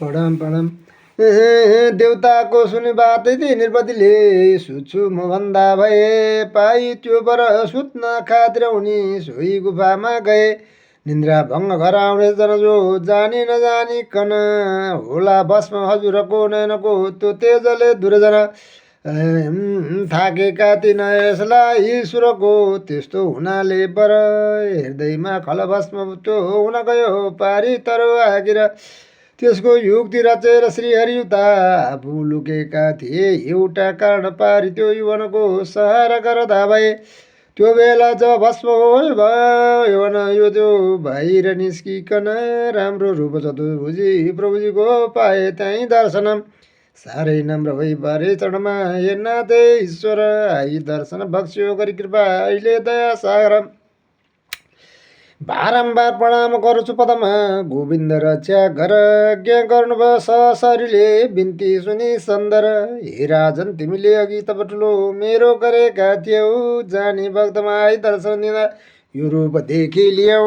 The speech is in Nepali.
प्रणाम प्रणाम। देउताको सुनि बातै ती निरपतिले सुत्छु म भन्दा भए पाइ त्यो बर सुत्न खातिर उनी सोही गुफामा गए। निन्द्रा भङ्ग घर आउने जनजो जानी नजानिकन होला भस्म हजुरको नयनको त्यो तेजले दुर्जना थाकेका तिन यसलाई ईश्वरको त्यस्तो हुनाले बर हृदयमा खल भस्म त्यो हुन गयो पारी तरुवागिर। त्यसको युक्ति रचेर श्रीहरि उता आफू लुकेका थिए एउटा कारण पारी त्यो युवनको सहारा गर्दा भए। त्यो बेला जब भस्म भयो यवन यो त्यो बाहिर निस्किकन राम्रो रूप चतुर्भुजी प्रभुजीको पाए त्यहीँ दर्शन। साह्रै नम्र भई बारे चरणमा हेर्नाथे ईश्वर आई दर्शन बक्स्यो गरी कृपा अहिले दया सागर। बारम्बार प्रणाम गर्छु पदमा गोविन्द रक्षा गर ज्ञ गर्नुभयो सशरीरले बिन्ती सुनि सन्दर। हे राजन तिमीले अघि तब ठुलो मेरो गरेका थियौ जानी भक्तमा आई दर्शन दिँदा यो रूप देखि लियौ।